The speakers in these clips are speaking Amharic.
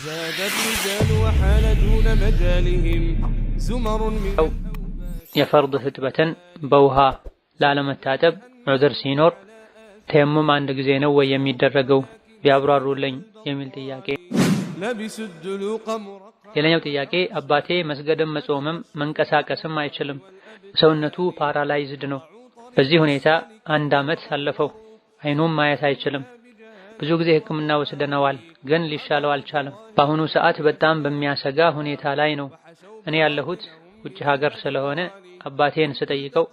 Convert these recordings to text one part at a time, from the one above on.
زاد الرجال وحال دون مجالهم زمر من የፈርድ ህጥበትን በውሃ ላለመታጠብ ዑድር ሲኖር ተየሙም አንድ ጊዜ ነው ወይ የሚደረገው ቢያብራሩልኝ የሚል ጥያቄ። ሌላኛው ጥያቄ አባቴ መስገድም መጾምም መንቀሳቀስም አይችልም፣ ሰውነቱ ፓራላይዝድ ነው። በዚህ ሁኔታ 1 ዓመት አለፈው። አይኑም ማየት አይችልም። ብዙ ጊዜ ህክምና ወስደነዋል፣ ግን ሊሻለው አልቻለም። በአሁኑ ሰዓት በጣም በሚያሰጋ ሁኔታ ላይ ነው። እኔ ያለሁት ውጭ ሀገር ስለሆነ አባቴን ስጠይቀው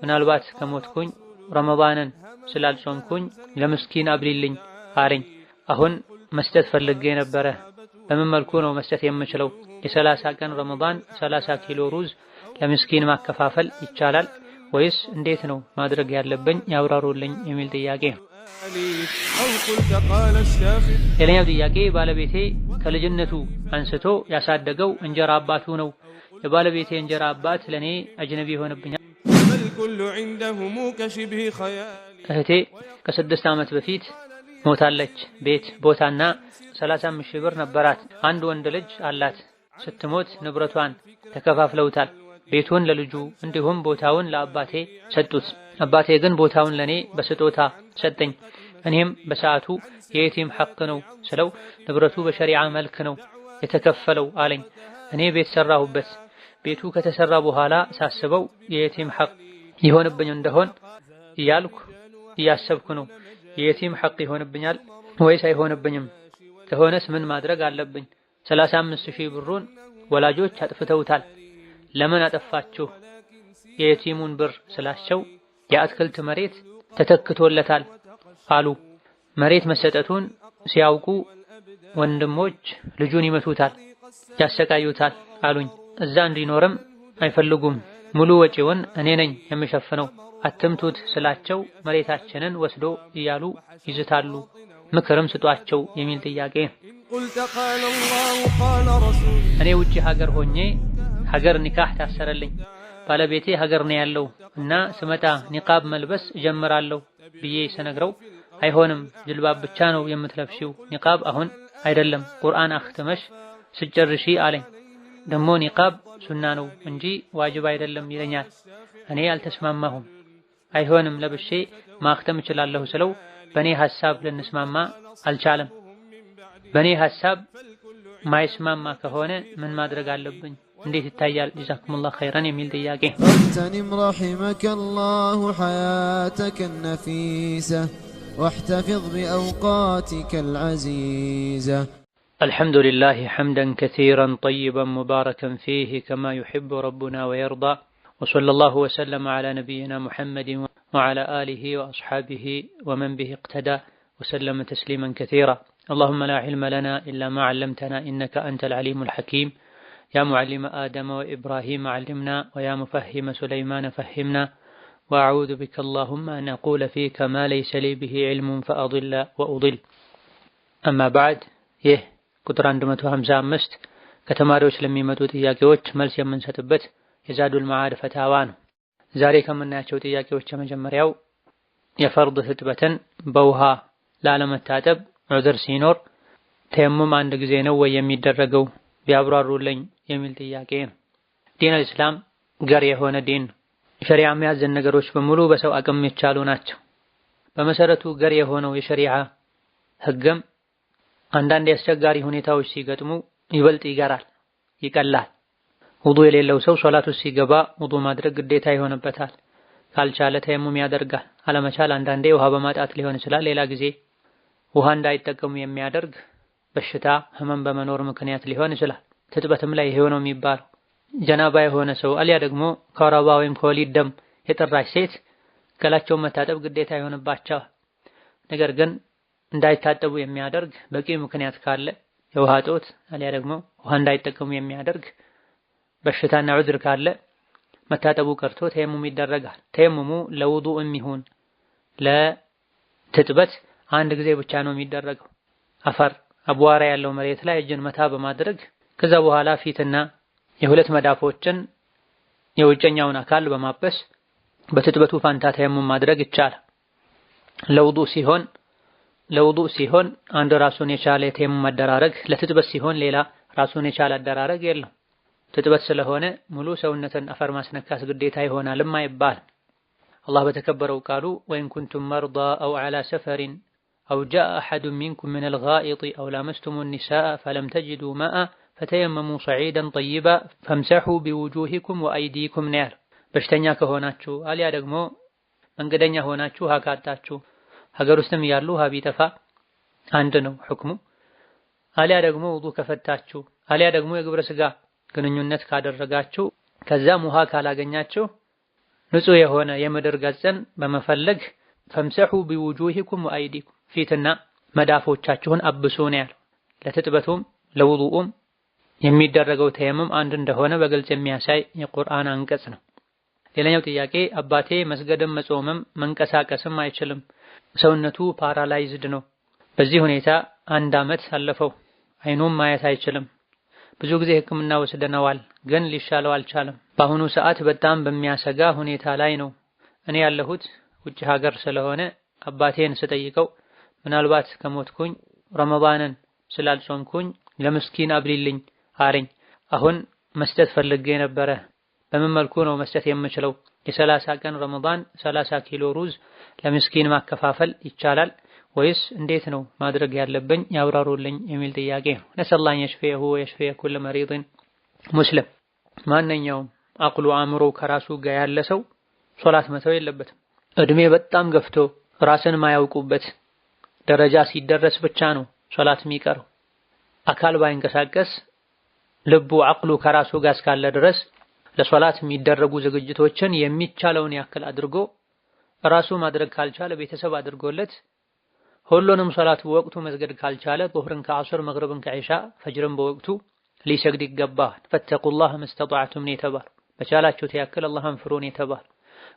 ምናልባት ከሞትኩኝ ረመዳንን ስላልጾምኩኝ ለምስኪን አብሊልኝ አለኝ። አሁን መስጠት ፈልጌ ነበረ። በምን መልኩ ነው መስጠት የምችለው? የ30 ቀን ረመዳን 30 ኪሎ ሩዝ ለምስኪን ማከፋፈል ይቻላል ወይስ እንዴት ነው ማድረግ ያለብኝ ያብራሩልኝ የሚል ጥያቄ። ሌላኛው ጥያቄ ባለቤቴ ከልጅነቱ አንስቶ ያሳደገው እንጀራ አባቱ ነው። የባለቤቴ እንጀራ አባት ለኔ አጅነቢ ሆነብኛል። እህቴ ከ6 ዓመት በፊት ሞታለች። ቤት ቦታና 35 ሺህ ብር ነበራት። አንድ ወንድ ልጅ አላት። ስትሞት ንብረቷን ተከፋፍለውታል። ቤቱን ለልጁ እንዲሁም ቦታውን ለአባቴ ሰጡት። አባቴ ግን ቦታውን ለኔ በስጦታ ሰጠኝ። እኔም በሰዓቱ የየቲም ሐቅ ነው ስለው ንብረቱ በሸሪዓ መልክ ነው የተከፈለው አለኝ። እኔ ቤት ሰራሁበት። ቤቱ ከተሰራ በኋላ ሳስበው የየቲም ሐቅ ይሆንብኝ እንደሆን እያልኩ እያሰብኩ ነው። የየቲም ሐቅ ይሆንብኛል ወይስ አይሆንብኝም? ከሆነስ ምን ማድረግ አለብኝ? 35 ሺህ ብሩን ወላጆች አጥፍተውታል። ለምን አጠፋችሁ? የየቲሙን ብር ስላቸው የአትክልት መሬት ተተክቶለታል አሉ። መሬት መሰጠቱን ሲያውቁ ወንድሞች ልጁን ይመቱታል፣ ያሰቃዩታል አሉኝ። እዛ እንዲኖርም አይፈልጉም። ሙሉ ወጪውን እኔ ነኝ የምሸፍነው። አትምቱት ስላቸው መሬታችንን ወስዶ እያሉ ይዝታሉ። ምክርም ስጧቸው የሚል ጥያቄ። እኔ ውጪ ሀገር ሆኜ ሀገር ኒካህ ታሰረልኝ። ባለቤቴ ሀገር ነው ያለው እና ስመጣ ኒቃብ መልበስ እጀምራለሁ ብዬ ስነግረው አይሆንም፣ ጅልባብ ብቻ ነው የምትለብሺው፣ ኒቃብ አሁን አይደለም ቁርአን አኽተመሽ ስጨርሺ አለኝ። ደሞ ኒቃብ ሱና ነው እንጂ ዋጅብ አይደለም ይለኛል። እኔ አልተስማማሁም። አይሆንም ለብሼ ማኽተም እችላለሁ ስለው በኔ ሐሳብ ልንስማማ አልቻለም። በኔ ሐሳብ ማይስማማ ከሆነ ምን ማድረግ አለብኝ? እንዴት ይታያል? ጀዛኩሙላህ ኸይራን የሚል ጥያቄ። اغتنم رحمك الله حياتك النفيسة واحتفظ بأوقاتك العزيزة. الحمد لله حمدا كثيرا طيبا مباركا فيه كما يحب ربنا ويرضى، وصلى الله وسلم على نبينا محمد وعلى آله وأصحابه ومن به اقتدى وسلم تسليما كثيرا. اللهم لا علم لنا إلا ما علمتنا إنك أنت العليم الحكيم. يا معلم آدم وإبراهيم علمنا، ويا مفهم سليمان فهمنا، وأعوذ بك اللهم أن أقول فيك ما ليس لي به علم فأضل وأضل. أما بعد ቁጥር 155 ከተማሪዎች ለሚመጡ ጥያቄዎች መልስ የምንሰጥበት የዛዱል መዓድ ፈታዋ ነው። ዛሬ ከምናያቸው ጥያቄዎች የመጀመሪያው የፈርድ ህጥበትን በውሃ ላለመታጠብ ዑድር ሲኖር ተየሙም አንድ ጊዜ ነው ወይ የሚደረገው ቢያብራሩልኝ የሚል ጥያቄ ነው። ዲን አልእስላም ገር የሆነ ዲን ነው። ሸሪዓ የሚያዘን ነገሮች በሙሉ በሰው አቅም የሚቻሉ ናቸው። በመሰረቱ ገር የሆነው የሸሪዓ ህግም አንዳንድ አስቸጋሪ ሁኔታዎች ሲገጥሙ ይበልጥ ይገራል፣ ይቀላል። ውዱእ የሌለው ሰው ሶላት ውስጥ ሲገባ ውዱእ ማድረግ ግዴታ ይሆንበታል። ካልቻለ ተየሙም ያደርጋል። አለመቻል አንዳንዴ ውሃ በማጣት ሊሆን ይችላል። ሌላ ጊዜ ውሃ እንዳይጠቀሙ የሚያደርግ በሽታ ህመም በመኖር ምክንያት ሊሆን ይችላል። ትጥበትም ላይ ይሄው ነው የሚባለው። ጀናባ የሆነ ሰው አልያ ደግሞ ከወረባ ወይም ከወሊድ ደም የጠራች ሴት ገላቸውን መታጠብ ግዴታ ይሆንባቸዋል። ነገር ግን እንዳይታጠቡ የሚያደርግ በቂ ምክንያት ካለ የውሃ ጦት አልያ ደግሞ ውሃ እንዳይጠቀሙ የሚያደርግ በሽታና ዑድር ካለ መታጠቡ ቀርቶ ተየሙም ይደረጋል። ተየሙሙ ለውዱእም ይሁን ለትጥበት አንድ ጊዜ ብቻ ነው የሚደረገው። አፈር አቧራ ያለው መሬት ላይ እጅን መታ በማድረግ ከዛ በኋላ ፊትና የሁለት መዳፎችን የውጨኛውን አካል በማበስ በትጥበቱ ፋንታ ተየሙም ማድረግ ይቻላል። ለውዱእ ሲሆን ለውዱእ ሲሆን አንድ ራሱን የቻለ የተየሙም አደራረግ፣ ለትጥበት ሲሆን ሌላ ራሱን የቻለ አደራረግ የለም። ትጥበት ስለሆነ ሙሉ ሰውነትን አፈር ማስነካት ግዴታ ይሆናልም አይባል። አላህ በተከበረው ቃሉ ወኢን ኩንቱም መርዳ አው ዐላ ሰፈሪን አው ጃአ አሐዱን ሚንኩም ሚነል ጋኢጢ አው ላመስቱሙ ኒሳአ ፈለም ተጅዱ ማአ ፈተየመሙ ሰዒደን ጠይባ ፈምሰሑ ቢውጁሂኩም ወአይዲኩም ነው ያለው። በሽተኛ ከሆናችሁ አሊያ ደግሞ መንገደኛ ሆናችሁ ካጣችሁ ሀገር ውስጥም ያሉ ውሃ ቢጠፋ አንድ ነው ሁክሙ። አሊያ ደግሞ ውዱእ ከፈታችሁ አሊያ ደግሞ የግብረ ስጋ ግንኙነት ካደረጋችሁ ከዛም ውሃ ካላገኛችሁ ንጹህ የሆነ የምድር ገጽን በመፈለግ ፈምሰሑ ቢውጁሂኩም ወአይዲኩም ፊትና መዳፎቻችሁን አብሱ ነው ያለው። ለትጥበቱም ለውዱኡም የሚደረገው ተየሙም አንድ እንደሆነ በግልጽ የሚያሳይ የቁርአን አንቀጽ ነው። ሌላኛው ጥያቄ አባቴ መስገድም መጾምም መንቀሳቀስም አይችልም፣ ሰውነቱ ፓራላይዝድ ነው። በዚህ ሁኔታ 1 ዓመት አለፈው። አይኑም ማየት አይችልም። ብዙ ጊዜ ሕክምና ወስደነዋል፣ ግን ሊሻለው አልቻለም። በአሁኑ ሰዓት በጣም በሚያሰጋ ሁኔታ ላይ ነው። እኔ ያለሁት ውጭ ሀገር ስለሆነ አባቴን ስጠይቀው ምናልባት ከሞትኩኝ ረመዳንን ስላልጾምኩኝ ለምስኪን አብሊልኝ አለኝ። አሁን መስጠት ፈልጌ ነበረ። በምን መልኩ ነው መስጠት የምችለው? የ30 ቀን ረመዳን 30 ኪሎ ሩዝ ለምስኪን ማከፋፈል ይቻላል ወይስ እንዴት ነው ማድረግ ያለብኝ ያብራሩልኝ የሚል ጥያቄ ነው። ነሰላን የሽፈየሁ ወየሽፈየ ኩል መሪድን ሙስሊም። ማንኛውም አቅሉ አእምሮ ከራሱ ጋር ያለ ሰው ሶላት መተው የለበትም። እድሜ በጣም ገፍቶ ራስን ማያውቁበት ደረጃ ሲደረስ ብቻ ነው ሶላት የሚቀረው። አካል ባይንቀሳቀስ ልቡ አቅሉ ከራሱ ጋር እስካለ ድረስ ለሶላት የሚደረጉ ዝግጅቶችን የሚቻለውን ያክል አድርጎ ራሱ ማድረግ ካልቻለ ቤተሰብ አድርጎለት ሁሉንም ሶላት በወቅቱ መስገድ ካልቻለ ዙህርን ከዐስር መግሪብን ከዒሻ ፈጅርን በወቅቱ ሊሰግድ ይገባል። ፈተቁላህ መስተጣዕቱም የተባሉ በቻላችሁት ያክል አላህን ፍሩን የተባሉ።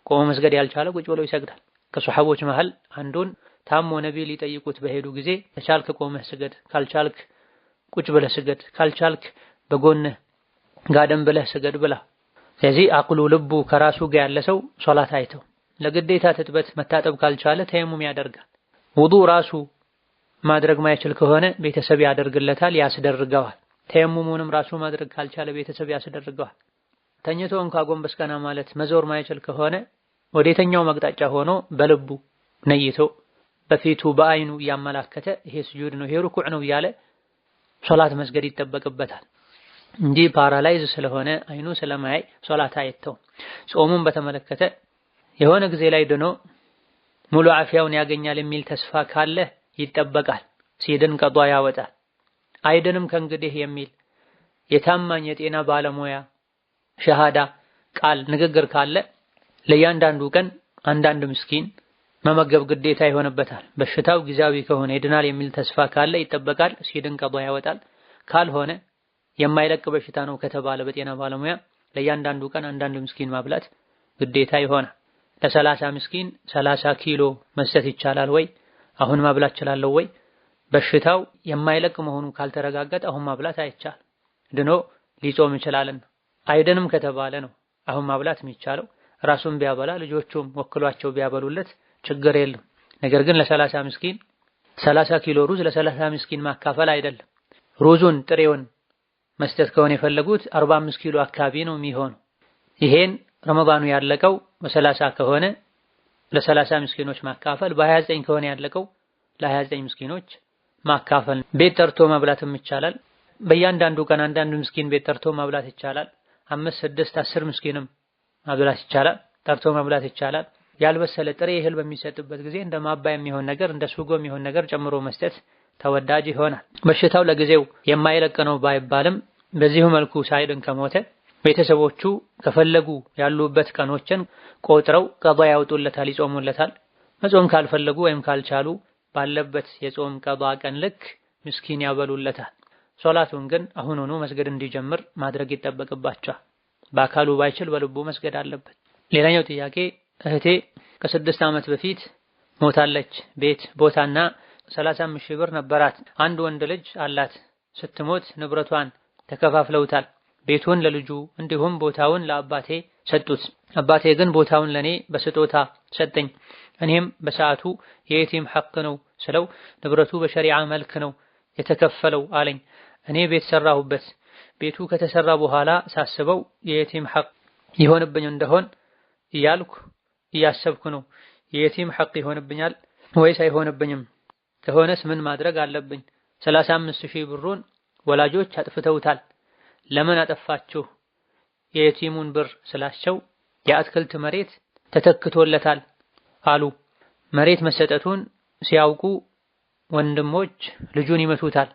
ቆሞ መስገድ ያልቻለ ቁጭ ብሎ ይሰግዳል። ከሱሐቦች መሃል አንዱን ታሞ ነብይ ሊጠይቁት በሄዱ ጊዜ ከቻልክ ቆመህ ስገድ፣ ካልቻልክ ቁጭ ብለህ ስገድ፣ ካልቻልክ በጎንህ ጋደም ብለህ ስገድ ብላ። ስለዚህ አቅሉ ልቡ ከራሱ ጋር ያለ ሰው ሶላት አይተው ለግዴታ ትጥበት መታጠብ ካልቻለ ተየሙም ያደርጋል። ውዱእ ራሱ ማድረግ ማይችል ከሆነ ቤተሰብ ያደርግለታል፣ ያስደርገዋል። ተየሙሙንም ራሱ ማድረግ ካልቻለ ቤተሰብ ያስደርገዋል። ተኝቶ እንኳ ጎንበስ ቀና ማለት መዞር ማይችል ከሆነ ወደየትኛው መቅጣጫ ሆኖ በልቡ ነይቶ በፊቱ በአይኑ እያመላከተ ይሄ ስጁድ ነው ይሄ ሩኩዕ ነው እያለ ሶላት መስገድ ይጠበቅበታል እንጂ ፓራላይዝ ስለሆነ አይኑ ስለማያይ ሶላት አይተው። ጾሙን በተመለከተ የሆነ ጊዜ ላይ ድኖ ሙሉ አፍያውን ያገኛል የሚል ተስፋ ካለ ይጠበቃል። ሲድን ቀዷ ያወጣል። አይድንም ከእንግዲህ የሚል የታማኝ የጤና ባለሙያ ሸሃዳ ቃል ንግግር ካለ ለእያንዳንዱ ቀን አንዳንድ ምስኪን መመገብ ግዴታ ይሆንበታል። በሽታው ጊዜያዊ ከሆነ ይድናል የሚል ተስፋ ካለ ይጠበቃል። ሲድን ቀዷ ያወጣል። ካልሆነ የማይለቅ በሽታ ነው ከተባለ በጤና ባለሙያ ለእያንዳንዱ ቀን አንዳንድ ምስኪን ማብላት ግዴታ ይሆናል። ለ30 ምስኪን 30 ኪሎ መስጠት ይቻላል ወይ? አሁን ማብላት ይችላል ወይ? በሽታው የማይለቅ መሆኑ ካልተረጋገጠ አሁን ማብላት አይቻል። ድኖ ሊጾም ይችላልና። አይደንም ከተባለ ነው አሁን ማብላት የሚቻለው። ራሱን ቢያበላ ልጆቹም ወክሏቸው ቢያበሉለት ችግር የለም። ነገር ግን ለ30 ምስኪን 30 ኪሎ ሩዝ ለ30 ምስኪን ማካፈል አይደለም። ሩዙን ጥሬውን መስጠት ከሆነ የፈለጉት 45 ኪሎ አካባቢ ነው የሚሆነው። ይሄን ረመዳኑ ያለቀው በ30 ከሆነ ለ30 ምስኪኖች ማካፈል፣ በ29 ከሆነ ያለቀው ለ29 ምስኪኖች ማካፈል። ቤት ጠርቶ መብላትም ይቻላል። በእያንዳንዱ ቀን አንዳንድ ምስኪን ቤት ጠርቶ መብላት ይቻላል። 5፣ 6፣ 10 ምስኪንም ማብላት ይቻላል። ጠርቶ መብላት ይቻላል። ያልበሰለ ጥሬ እህል በሚሰጥበት ጊዜ እንደ ማባያ የሚሆን ነገር እንደ ሱጎ የሚሆን ነገር ጨምሮ መስጠት ተወዳጅ ይሆናል። በሽታው ለጊዜው የማይለቅ ነው ባይባልም በዚሁ መልኩ ሳይድን ከሞተ ቤተሰቦቹ ከፈለጉ ያሉበት ቀኖችን ቆጥረው ቀዷ ያወጡለታል፣ ይጾሙለታል። መጾም ካልፈለጉ ወይም ካልቻሉ ባለበት የጾም ቀዷ ቀን ልክ ምስኪን ያበሉለታል። ሶላቱን ግን አሁኑኑ መስገድ እንዲጀምር ማድረግ ይጠበቅባቸዋል። በአካሉ ባይችል በልቡ መስገድ አለበት። ሌላኛው ጥያቄ እህቴ ከ6 ዓመት በፊት ሞታለች። ቤት ቦታና 35 ሺህ ብር ነበራት። አንድ ወንድ ልጅ አላት። ስትሞት ንብረቷን ተከፋፍለውታል። ቤቱን ለልጁ እንዲሁም ቦታውን ለአባቴ ሰጡት። አባቴ ግን ቦታውን ለኔ በስጦታ ሰጠኝ። እኔም በሰዓቱ የየቲም ሐቅ ነው ስለው ንብረቱ በሸሪዓ መልክ ነው የተከፈለው አለኝ። እኔ ቤት ሰራሁበት። ቤቱ ከተሰራ በኋላ ሳስበው የየቲም ሐቅ ይሆንብኝ እንደሆን እያልኩ እያሰብኩ ነው። የየቲም ሐቅ ይሆንብኛል ወይስ አይሆንብኝም? ከሆነስ ምን ማድረግ አለብኝ? 35,000 ብሩን ወላጆች አጥፍተውታል። ለምን አጠፋችሁ? የየቲሙን ብር ስላቸው የአትክልት መሬት ተተክቶለታል አሉ። መሬት መሰጠቱን ሲያውቁ ወንድሞች ልጁን ይመቱታል፣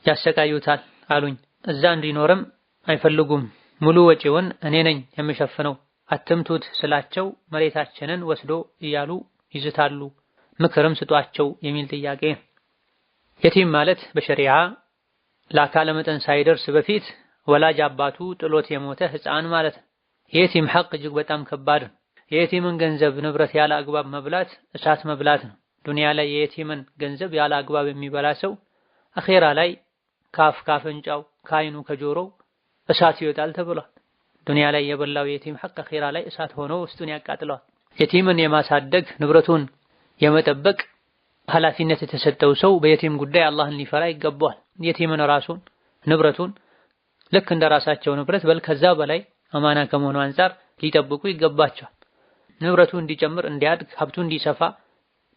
ያሰቃዩታል አሉኝ። እዛ እንዲኖርም አይፈልጉም። ሙሉ ወጪውን እኔ ነኝ የምሸፍነው። አትምቱት ስላቸው መሬታችንን ወስዶ እያሉ ይዝታሉ። ምክርም ስጧቸው የሚል ጥያቄ። የቲም ማለት በሸሪዓ ለአካለ መጠን ሳይደርስ በፊት ወላጅ አባቱ ጥሎት የሞተ ሕፃን ማለት ነው። የየቲም ሐቅ እጅግ በጣም ከባድ ነው። የየቲምን ገንዘብ ንብረት ያለ አግባብ መብላት እሳት መብላት ነው። ዱንያ ላይ የየቲምን ገንዘብ ያለ አግባብ የሚበላ ሰው አኼራ ላይ ካፍንጫው፣ ከዓይኑ፣ ከጆሮው እሳት ይወጣል ተብሏል። ዱንያ ላይ የበላው የየቲም ሐቅ አኼራ ላይ እሳት ሆኖ ውስጡን ያቃጥለዋል። የቲምን የማሳደግ ንብረቱን የመጠበቅ ኃላፊነት የተሰጠው ሰው በየቲም ጉዳይ አላህን ሊፈራ ይገባዋል። የቲምን ራሱን ንብረቱን ልክ እንደ ራሳቸው ንብረት በል ከዛ በላይ አማና ከመሆኑ አንፃር ሊጠብቁ ይገባቸዋል። ንብረቱ እንዲጨምር፣ እንዲያድግ፣ ሀብቱ እንዲሰፋ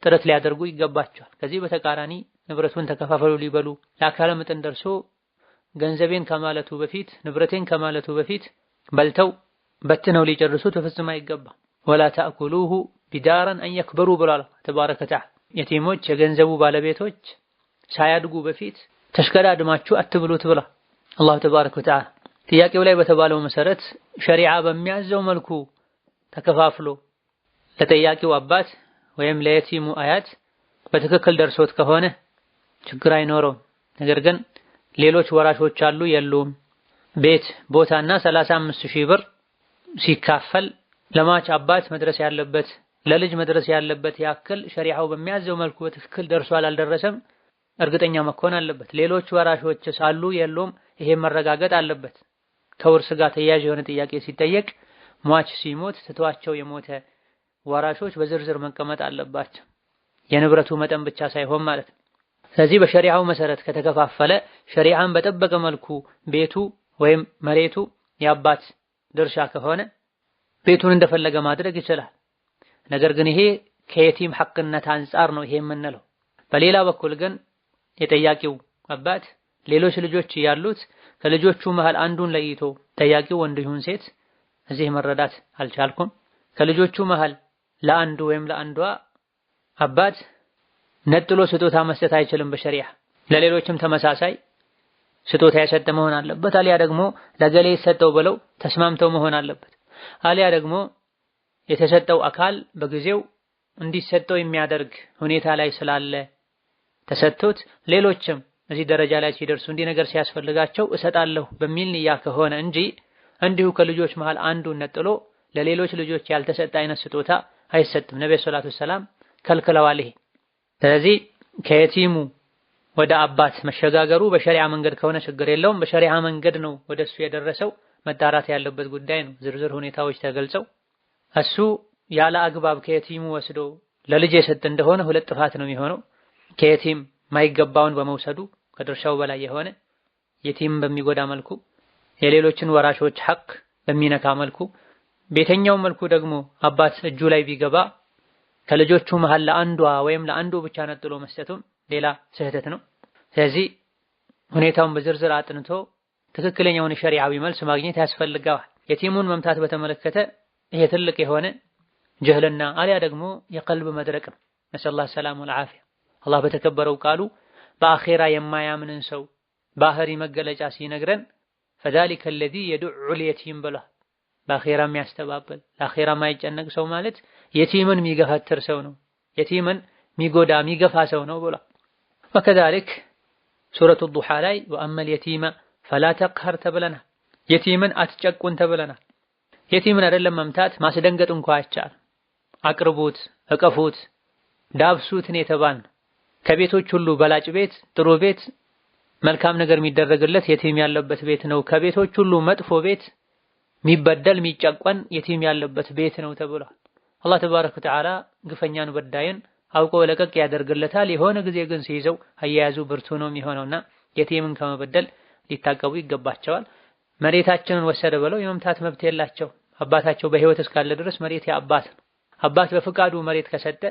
ጥረት ሊያደርጉ ይገባቸዋል። ከዚህ በተቃራኒ ንብረቱን ተከፋፈሉ ሊበሉ ለአካለ መጠን ደርሶ ገንዘቤን ከማለቱ በፊት ንብረቴን ከማለቱ በፊት በልተው በትነው ሊጨርሱት በፍጹም አይገባም። ወላ ተአኩሉሁ ቢዳረን አን የክበሩ ብሏል ተባረከ ወተዓላ። የቲሞች የገንዘቡ ባለቤቶች ሳያድጉ በፊት ተሽቀዳድማችሁ አትብሉት ብሏል አላሁ ተባረከ ወተዓላ። ጥያቄው ላይ በተባለው መሰረት ሸሪዓ በሚያዘው መልኩ ተከፋፍሎ ለጠያቂው አባት ወይም ለየቲሙ አያት በትክክል ደርሶት ከሆነ ችግር አይኖረውም። ነገር ግን ሌሎች ወራሾች አሉ የሉም፣ ቤት ቦታና 35,000 ብር ሲካፈል ለማች አባት መድረስ ያለበት ለልጅ መድረስ ያለበት ያክል ሸሪዓው በሚያዘው መልኩ በትክክል ደርሷል አልደረሰም እርግጠኛ መኮን አለበት። ሌሎች ወራሾችስ አሉ የሉም፣ ይሄ መረጋገጥ አለበት። ከውርስ ጋር ተያያዥ የሆነ ጥያቄ ሲጠየቅ ሟች ሲሞት ትቷቸው የሞተ ወራሾች በዝርዝር መቀመጥ አለባቸው፣ የንብረቱ መጠን ብቻ ሳይሆን ማለት ነው። ስለዚህ በሸሪዓው መሰረት ከተከፋፈለ ሸሪዓን በጠበቀ መልኩ ቤቱ ወይም መሬቱ የአባት ድርሻ ከሆነ ቤቱን እንደፈለገ ማድረግ ይችላል። ነገር ግን ይሄ ከየቲም ሐቅነት አንፃር ነው ይሄ የምንለው። በሌላ በኩል ግን የጠያቂው አባት ሌሎች ልጆች ያሉት ከልጆቹ መሃል አንዱን ለይቶ ጠያቂው ወንድ ይሁን ሴት እዚህ መረዳት አልቻልኩም፣ ከልጆቹ መሃል ለአንዱ ወይም ለአንዷ አባት ነጥሎ ስጦታ መስጠት አይችልም በሸሪዓ። ለሌሎችም ተመሳሳይ ስጦታ የሰጠ መሆን አለበት። አሊያ ደግሞ ለገሌ የሰጠው ብለው ተስማምተው መሆን አለበት። አሊያ ደግሞ የተሰጠው አካል በጊዜው እንዲሰጠው የሚያደርግ ሁኔታ ላይ ስላለ ተሰጥቶት ሌሎችም እዚህ ደረጃ ላይ ሲደርሱ እንዲህ ነገር ሲያስፈልጋቸው እሰጣለሁ በሚል ንያ ከሆነ እንጂ እንዲሁ ከልጆች መሃል አንዱን ነጥሎ ለሌሎች ልጆች ያልተሰጠ አይነት ስጦታ አይሰጥም። ነብዩ ሰለላሁ ዐለይሂ ወሰለም ከልክለዋል ይሄ። ስለዚህ ከየቲሙ ወደ አባት መሸጋገሩ በሸሪዓ መንገድ ከሆነ ችግር የለውም። በሸሪዓ መንገድ ነው ወደሱ የደረሰው መጣራት ያለበት ጉዳይ ነው። ዝርዝር ሁኔታዎች ተገልጸው እሱ ያለ አግባብ ከየቲሙ ወስዶ ለልጅ የሰጠ እንደሆነ ሁለት ጥፋት ነው የሚሆነው። ከየቲም ማይገባውን በመውሰዱ ከድርሻው በላይ የሆነ የቲም በሚጎዳ መልኩ የሌሎችን ወራሾች ሐቅ በሚነካ መልኩ ቤተኛው መልኩ ደግሞ አባት እጁ ላይ ቢገባ ከልጆቹ መሃል ለአንዷ ወይም ለአንዱ ብቻ ነጥሎ መስጠቱም ሌላ ስህተት ነው። ስለዚህ ሁኔታውን በዝርዝር አጥንቶ ትክክለኛውን ሸሪዓዊ መልስ ማግኘት ያስፈልጋል። የቲሙን መምታት በተመለከተ ይሄ ትልቅ የሆነ ጀህልና አሊያ ደግሞ የቀልብ መድረቅ ነው። ነሰላህ ሰላሙ ወልዓፊያ። አላህ በተከበረው ቃሉ በአኺራ የማያምንን ሰው ባህሪ መገለጫ ሲነግረን فذلك الذي يدع اليتيم ብላ በአኺራ የሚያስተባብል ለአኺራ የማይጨነቅ ሰው ማለት የቲምን የሚገፋተር ሰው ነው፣ የቲምን የሚጎዳ የሚገፋ ሰው ነው ብላ። وكذلك ሱረቱ ዱሃ ላይ وأما اليتيم فلا تقهر ተብለናል። የቲምን አትጨቁን ተብለናል። የቲምን አይደለም መምታት ማስደንገጥ እንኳን አይቻልም። አቅርቡት፣ እቀፉት፣ ዳብሱት ነው የተባልነው። ከቤቶች ሁሉ በላጭ ቤት፣ ጥሩ ቤት፣ መልካም ነገር የሚደረግለት የቲም ያለበት ቤት ነው። ከቤቶች ሁሉ መጥፎ ቤት፣ የሚበደል የሚጨቆን የቲም ያለበት ቤት ነው ተብሏል። አላህ ተባረከ ወተዓላ ግፈኛን በዳይን አውቆ ለቀቅ ያደርግለታል። የሆነ ጊዜ ግን ሲይዘው አያያዙ ብርቱ ነው የሚሆነውና የቲምን ከመበደል ሊታቀቡ ይገባቸዋል። መሬታችንን ወሰደ ብለው የመምታት መብት የላቸው። አባታቸው በህይወት እስካለ ድረስ መሬት የአባት ነው። አባት በፍቃዱ መሬት ከሰጠ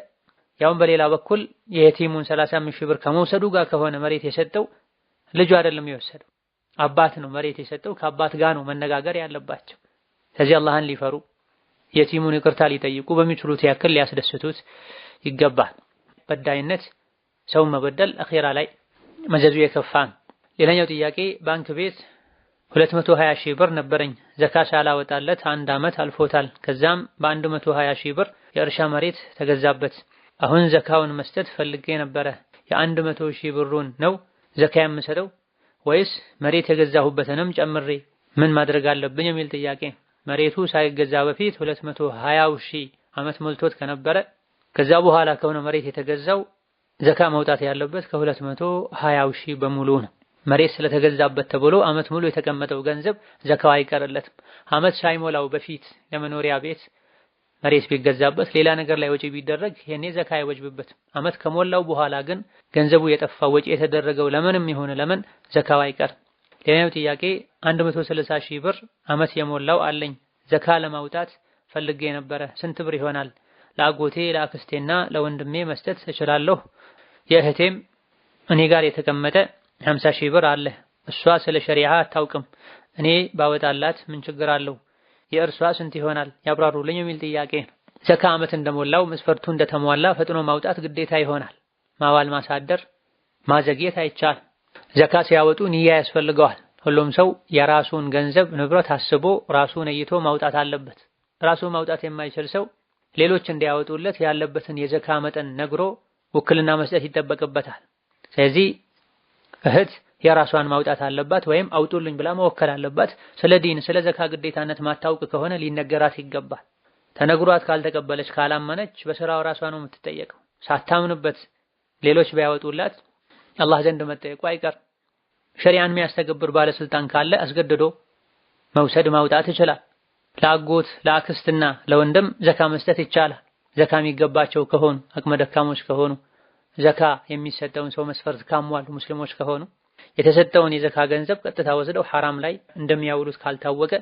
ያውም በሌላ በኩል የየቲሙን 35 ሺህ ብር ከመውሰዱ ጋር ከሆነ መሬት የሰጠው ልጁ አይደለም የወሰደው አባት ነው መሬት የሰጠው። ከአባት ጋር ነው መነጋገር ያለባቸው። ስለዚህ አላህን ሊፈሩ የቲሙን ይቅርታ ሊጠይቁ በሚችሉት ያክል ሊያስደስቱት ይገባል። በዳይነት ሰው መበደል አኺራ ላይ መዘዙ የከፋ ነው። ሌላኛው ጥያቄ ባንክ ቤት 220 ሺህ ብር ነበረኝ ዘካ ሳላወጣለት 1 ዓመት አልፎታል። ከዛም በ120 ሺህ ብር የእርሻ መሬት ተገዛበት። አሁን ዘካውን መስጠት ፈልጌ ነበረ። የ100 ሺህ ብሩን ነው ዘካ የምሰጠው ወይስ መሬት የገዛሁበትንም ጨምሬ ምን ማድረግ አለብኝ የሚል ጥያቄ። መሬቱ ሳይገዛ በፊት 220 ሺህ ዓመት ሞልቶት ከነበረ ከዛ በኋላ ከሆነ መሬት የተገዛው ዘካ መውጣት ያለበት ከ220 ሺህ በሙሉ ነው። መሬት ስለተገዛበት ተብሎ ዓመት ሙሉ የተቀመጠው ገንዘብ ዘካው አይቀርለትም። ዓመት ሳይሞላው በፊት ለመኖሪያ ቤት መሬት ቢገዛበት ሌላ ነገር ላይ ወጪ ቢደረግ የኔ ዘካ አይወጅብበትም። ዓመት ከሞላው በኋላ ግን ገንዘቡ የጠፋው ወጪ የተደረገው ለምንም ይሁን ለምን ዘካው አይቀር። ሌላኛው ጥያቄ 130 ሺህ ብር ዓመት የሞላው አለኝ ዘካ ለማውጣት ፈልጌ ነበረ። ስንት ብር ይሆናል? ለአጎቴ ለአክስቴና ለወንድሜ መስጠት እችላለሁ? የእህቴም እኔ ጋር የተቀመጠ 50 ሺህ ብር አለ። እሷ ስለ ሸሪዓ አታውቅም። እኔ ባወጣላት ምን ችግር አለው? የእርሷ ስንት ይሆናል ያብራሩልኝ የሚል ጥያቄ ነው። ዘካ ዓመት እንደሞላው መስፈርቱ እንደተሟላ ፈጥኖ ማውጣት ግዴታ ይሆናል። ማዋል ማሳደር ማዘግየት አይቻልም። ዘካ ሲያወጡ ንያ ያስፈልገዋል። ሁሉም ሰው የራሱን ገንዘብ ንብረት አስቦ ራሱ ነይቶ ማውጣት አለበት። ራሱ ማውጣት የማይችል ሰው ሌሎች እንዲያወጡለት ያለበትን የዘካ መጠን ነግሮ ውክልና መስጠት ይጠበቅበታል። ስለዚህ እህት የራሷን ማውጣት አለባት ወይም አውጡልኝ ብላ መወከል አለባት። ስለ ዲን ስለ ዘካ ግዴታነት ማታውቅ ከሆነ ሊነገራት ይገባል። ተነግሯት ካልተቀበለች ካላመነች በስራው ራሷ ነው የምትጠየቀው። ሳታምንበት ሌሎች ቢያወጡላት አላህ ዘንድ መጠየቁ አይቀር። ሸሪዓን የሚያስተገብር ባለስልጣን ካለ አስገድዶ መውሰድ ማውጣት ይችላል። ለአጎት ለአክስትና ለወንድም ዘካ መስጠት ይቻላል። ዘካ የሚገባቸው ከሆኑ አቅመ ደካሞች ከሆኑ ዘካ የሚሰጠውን ሰው መስፈርት ካሟሉ ሙስሊሞች ከሆኑ የተሰጠውን የዘካ ገንዘብ ቀጥታ ወስደው ሐራም ላይ እንደሚያውሉት ካልታወቀ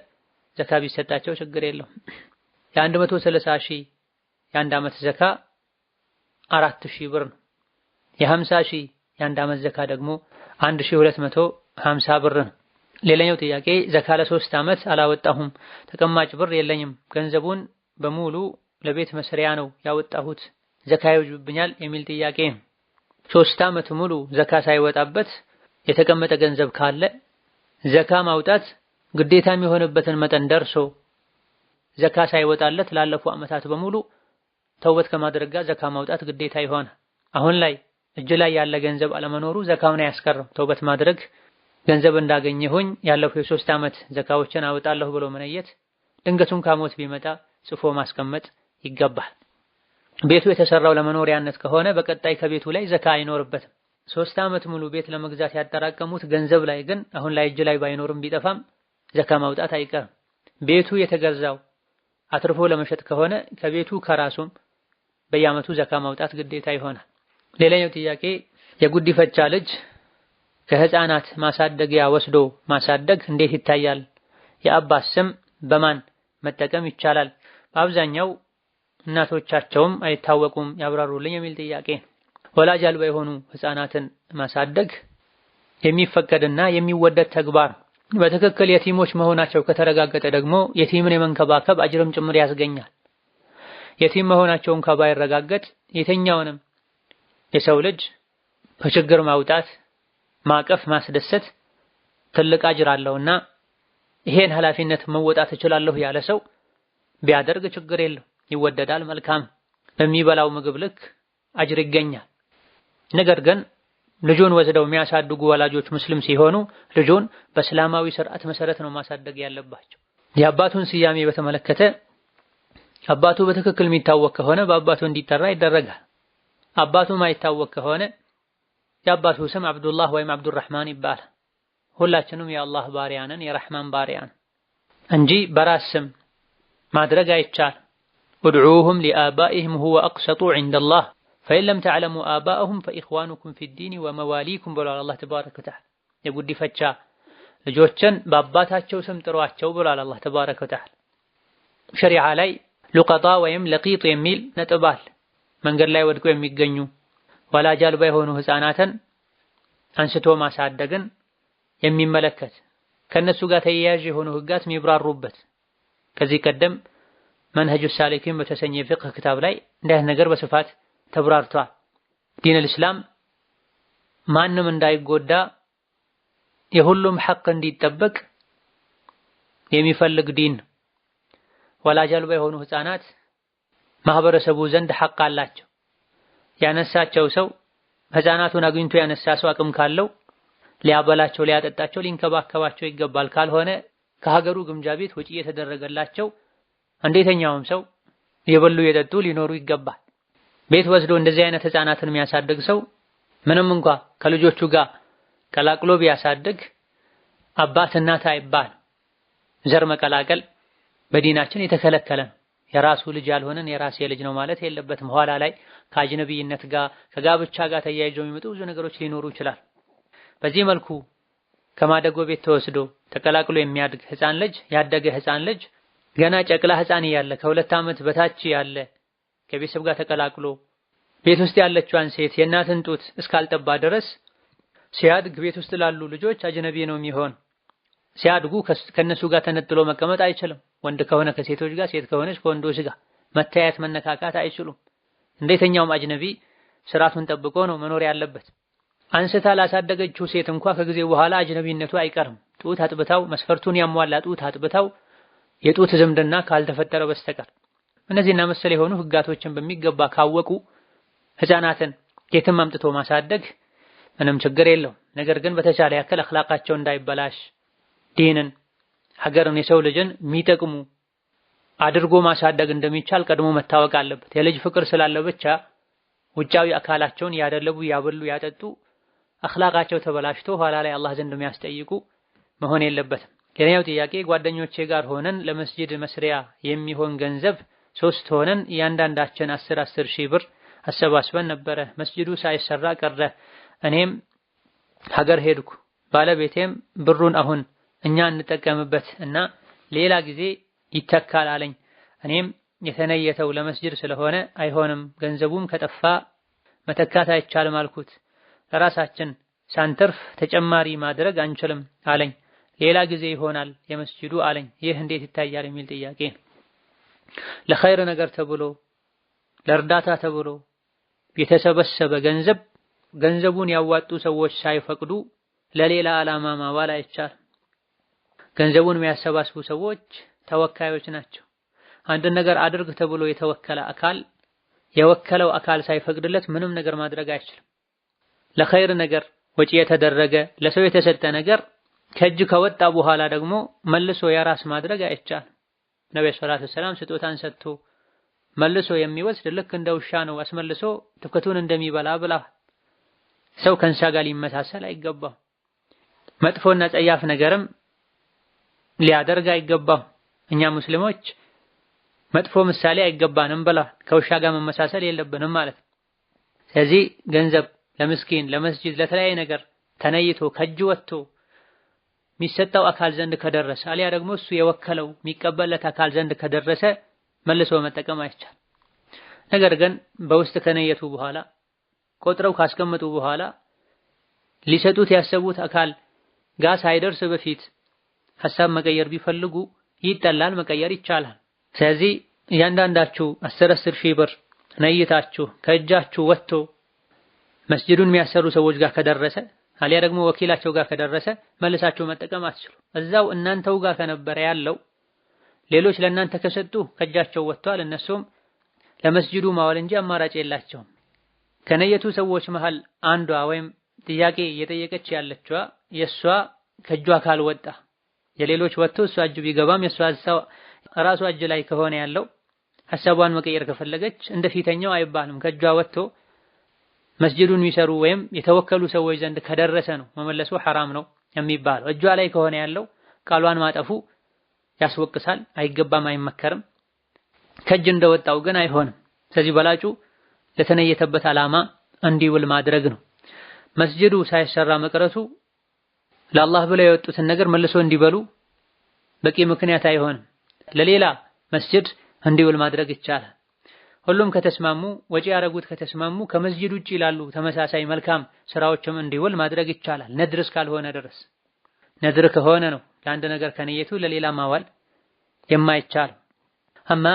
ዘካ ቢሰጣቸው ችግር የለውም። የ130 ሺህ የአንድ ዓመት ዘካ 4000 ብር ነው። የ50 ሺህ የአንድ ዓመት ዘካ ደግሞ 1250 ብር ነው። ሌላኛው ጥያቄ ዘካ ለ3 ዓመት አላወጣሁም፣ ተቀማጭ ብር የለኝም፣ ገንዘቡን በሙሉ ለቤት መስሪያ ነው ያወጣሁት፣ ዘካ ይወጅብኛል የሚል ጥያቄ ነው። 3 ዓመት ሙሉ ዘካ ሳይወጣበት የተቀመጠ ገንዘብ ካለ ዘካ ማውጣት ግዴታ የሚሆንበትን መጠን ደርሶ ዘካ ሳይወጣለት ላለፉ ዓመታት በሙሉ ተውበት ከማድረግ ጋር ዘካ ማውጣት ግዴታ ይሆናል። አሁን ላይ እጅ ላይ ያለ ገንዘብ አለመኖሩ ዘካውን አያስቀርም። ተውበት ማድረግ ገንዘብ እንዳገኘሁኝ ያለፈው የ3 ዓመት ዘካዎችን አወጣለሁ ብሎ መነየት፣ ድንገቱን ካሞት ቢመጣ ጽፎ ማስቀመጥ ይገባል። ቤቱ የተሰራው ለመኖሪያነት ከሆነ በቀጣይ ከቤቱ ላይ ዘካ አይኖርበትም። 3 ዓመት ሙሉ ቤት ለመግዛት ያጠራቀሙት ገንዘብ ላይ ግን አሁን ላይ እጅ ላይ ባይኖርም ቢጠፋም ዘካ ማውጣት አይቀርም። ቤቱ የተገዛው አትርፎ ለመሸጥ ከሆነ ከቤቱ ከራሱም በየዓመቱ ዘካ ማውጣት ግዴታ ይሆናል። ሌላኛው ጥያቄ የጉዲፈቻ ልጅ ከህፃናት ማሳደጊያ ወስዶ ማሳደግ እንዴት ይታያል? የአባት ስም በማን መጠቀም ይቻላል? በአብዛኛው እናቶቻቸውም አይታወቁም ያብራሩልኝ የሚል ጥያቄ። ወላጅ አልባ የሆኑ ህፃናትን ማሳደግ የሚፈቀድና የሚወደድ ተግባር። በትክክል የቲሞች መሆናቸው ከተረጋገጠ ደግሞ የቲምን የመንከባከብ አጅርም ጭምር ያስገኛል። የቲም መሆናቸውን ከባይረጋገጥ የተኛውንም የሰው ልጅ ከችግር ማውጣት፣ ማቀፍ፣ ማስደሰት ትልቅ አጅር አለውና ይሄን ኃላፊነት መወጣት እችላለሁ ያለ ሰው ቢያደርግ ችግር የለው፣ ይወደዳል፣ መልካም። በሚበላው ምግብ ልክ አጅር ይገኛል። ነገር ግን ልጁን ወስደው የሚያሳድጉ ወላጆች ሙስሊም ሲሆኑ ልጁን በእስላማዊ ስርዓት መሰረት ነው ማሳደግ ያለባቸው። የአባቱን ስያሜ በተመለከተ አባቱ በትክክል የሚታወቅ ከሆነ በአባቱ እንዲጠራ ይደረጋል። አባቱ ማይታወቅ ከሆነ የአባቱ ስም አብዱላህ ወይም አብዱራህማን ይባላል። ሁላችንም የአላህ ባሪያ ነን፣ የረህማን ባሪያ ነን እንጂ በራስ ስም ማድረግ አይቻል። ادعوهم لآبائهم هو أقسط عند الله فإن لم تعلموا آباءهم فإخوانكم في الدين ومواليكم ብሏል አላህ ተባረከ ወተዓላ። የጉዲፈቻ ልጆችን በአባታቸው ስም ጥሯቸው ብሏል አላህ ተባረከ ወተዓላ። ሸሪዓ ላይ ሉቀጣ ወይም ለቂጥ የሚል ነጥብ አለ። መንገድ ላይ ወድቀው የሚገኙ ወላጅ አልባ የሆኑ ህፃናትን አንስቶ ማሳደግን የሚመለከት ከነሱ ጋር ተያያዥ የሆኑ ህጋት የሚብራሩበት ከዚህ ቀደም መንሀጁ ሳሊኪን በተሰኘ ፍቅህ ክታብ ላይ እንዲህ ነገር በስፋት ተብራርቷል። ዲን አልእስላም ማንም እንዳይጎዳ የሁሉም ሐቅ እንዲጠበቅ የሚፈልግ ዲን። ወላጅ አልባ የሆኑ ህፃናት ማህበረሰቡ ዘንድ ሐቅ አላቸው። ያነሳቸው ሰው ህፃናቱን አግኝቶ ያነሳ ሰው አቅም ካለው ሊያበላቸው፣ ሊያጠጣቸው፣ ሊንከባከባቸው ይገባል። ካልሆነ ከሀገሩ ግምጃ ቤት ወጪ የተደረገላቸው እንዴተኛውም ሰው የበሉ የጠጡ ሊኖሩ ይገባል። ቤት ወስዶ እንደዚህ አይነት ህፃናትን የሚያሳድግ ሰው ምንም እንኳ ከልጆቹ ጋር ቀላቅሎ ቢያሳድግ አባት እናት አይባል። ዘር መቀላቀል በዲናችን የተከለከለ ነው። የራሱ ልጅ ያልሆነን የራሴ ልጅ ነው ማለት የለበትም። ኋላ ላይ ከአጅነቢይነት ጋር ከጋብቻ ጋር ተያይዘው የሚመጡ ብዙ ነገሮች ሊኖሩ ይችላል። በዚህ መልኩ ከማደጎ ቤት ተወስዶ ተቀላቅሎ የሚያድግ ህፃን ልጅ ያደገ ህፃን ልጅ ገና ጨቅላ ህፃን ያለ ከሁለት ዓመት በታች ያለ ከቤተሰብ ጋር ተቀላቅሎ ቤት ውስጥ ያለችዋን ሴት የእናትን ጡት እስካልጠባ ድረስ ሲያድግ ቤት ውስጥ ላሉ ልጆች አጅነቢ ነው የሚሆን። ሲያድጉ ከነሱ ጋር ተነጥሎ መቀመጥ አይችልም። ወንድ ከሆነ ከሴቶች ጋር፣ ሴት ከሆነች ከወንዶች ጋር መታየት መነካካት አይችሉም። እንደየትኛውም አጅነቢ ስርዓቱን ጠብቆ ነው መኖር ያለበት። አንስታ ላሳደገችው ሴት እንኳ ከጊዜ በኋላ አጅነቢነቱ አይቀርም። ጡት አጥብታው መስፈርቱን ያሟላ ጡት አጥብታው የጡት ዝምድና ካልተፈጠረ በስተቀር እነዚህና መሰል የሆኑ ህጋቶችን በሚገባ ካወቁ ህፃናትን የትም አምጥቶ ማሳደግ ምንም ችግር የለው። ነገር ግን በተቻለ ያክል አኽላቃቸው እንዳይበላሽ ዲንን፣ ሀገርን፣ የሰው ልጅን የሚጠቅሙ አድርጎ ማሳደግ እንደሚቻል ቀድሞ መታወቅ አለበት። የልጅ ፍቅር ስላለ ብቻ ውጫዊ አካላቸውን ያደለቡ፣ ያበሉ፣ ያጠጡ አኽላቃቸው ተበላሽቶ ኋላ ላይ አላህ ዘንድ የሚያስጠይቁ መሆን የለበትም። ሌላኛው ጥያቄ ጓደኞቼ ጋር ሆነን ለመስጂድ መስሪያ የሚሆን ገንዘብ 3 ሆነን እያንዳንዳችን 10 ሺህ ብር አሰባስበን ነበረ። መስጂዱ ሳይሰራ ቀረ። እኔም ሀገር ሄድኩ። ባለቤቴም ብሩን አሁን እኛ እንጠቀምበት እና ሌላ ጊዜ ይተካል አለኝ። እኔም የተነየተው ለመስጂድ ስለሆነ አይሆንም፣ ገንዘቡም ከጠፋ መተካት አይቻልም አልኩት። ለራሳችን ሳንተርፍ ተጨማሪ ማድረግ አንችልም አለኝ። ሌላ ጊዜ ይሆናል የመስጂዱ አለኝ። ይህ እንዴት ይታያል የሚል ጥያቄ። ለኸይር ነገር ተብሎ ለእርዳታ ተብሎ የተሰበሰበ ገንዘቡን ያዋጡ ሰዎች ሳይፈቅዱ ለሌላ ዓላማ ማዋል አይቻልም። ገንዘቡን የሚያሰባስቡ ሰዎች ተወካዮች ናቸው። አንድ ነገር አድርግ ተብሎ የተወከለ አካል የወከለው አካል ሳይፈቅድለት ምንም ነገር ማድረግ አይችልም። ለኸይር ነገር ወጪ የተደረገ ለሰው የተሰጠ ነገር ከእጅ ከወጣ በኋላ ደግሞ መልሶ የራስ ማድረግ አይቻልም። ነብዩ ሰለላሁ ዐለይሂ ወሰለም ስጦታን ሰጥቶ መልሶ የሚወስድ ልክ እንደ ውሻ ነው፣ አስመልሶ ትኩቱን እንደሚበላ ብላ። ሰው ከእንስሳ ጋር ሊመሳሰል አይገባም። መጥፎና ጸያፍ ነገርም ሊያደርግ አይገባም። እኛ ሙስሊሞች መጥፎ ምሳሌ አይገባንም ብላ ከውሻ ጋር መመሳሰል የለብንም ማለት ነው። ስለዚህ ገንዘብ ለምስኪን፣ ለመስጂድ፣ ለተለያየ ነገር ተነይቶ ከእጅ ወጥቶ የሚሰጠው አካል ዘንድ ከደረሰ አሊያ ደግሞ እሱ የወከለው የሚቀበለት አካል ዘንድ ከደረሰ መልሶ መጠቀም አይቻል። ነገር ግን በውስጥ ከነየቱ በኋላ ቆጥረው ካስቀመጡ በኋላ ሊሰጡት ያሰቡት አካል ጋር ሳይደርስ በፊት ሐሳብ መቀየር ቢፈልጉ ይጠላል፣ መቀየር ይቻላል። ስለዚህ እያንዳንዳችሁ 10 ሺህ ብር ነይታችሁ ከእጃችሁ ወጥቶ መስጂዱን የሚያሰሩ ሰዎች ጋር ከደረሰ አሊያ ደግሞ ወኪላቸው ጋር ከደረሰ መልሳችሁ መጠቀም አትችሉ። እዛው እናንተው ጋር ከነበረ ያለው ሌሎች ለእናንተ ከሰጡ ከእጃቸው ወጥቷል። እነሱም ለመስጂዱ ማዋል እንጂ አማራጭ የላቸውም። ከነየቱ ሰዎች መሃል አንዷ ወይም ጥያቄ እየጠየቀች ያለችዋ የሷ ከእጇ ካልወጣ የሌሎች ወጥቶ እሷ እጅ ቢገባም የሷ ራሷ እጅ ላይ ከሆነ ያለው ሐሳቧን መቀየር ከፈለገች እንደፊተኛው አይባልም። ከእጇ ወጥቶ መስጂዱን የሚሰሩ ወይም የተወከሉ ሰዎች ዘንድ ከደረሰ ነው መመለሱ ሐራም ነው የሚባለው። እጇ ላይ ከሆነ ያለው ቃሏን ማጠፉ ያስወቅሳል፣ አይገባም፣ አይመከርም። ከእጅ እንደወጣው ግን አይሆንም። ስለዚህ በላጩ ለተነየተበት ዓላማ እንዲውል ማድረግ ነው። መስጂዱ ሳይሰራ መቅረቱ ለአላህ ብለው የወጡትን ነገር መልሶ እንዲበሉ በቂ ምክንያት አይሆንም። ለሌላ መስጂድ እንዲውል ማድረግ ይቻላል። ሁሉም ከተስማሙ ወጪ ያደረጉት ከተስማሙ ከመስጂድ ውጪ ላሉ ተመሳሳይ መልካም ስራዎችም እንዲውል ማድረግ ይቻላል። ነድር እስካልሆነ ድረስ ነድር ከሆነ ነው ለአንድ ነገር ከነየቱ ለሌላ ማዋል የማይቻል። አማ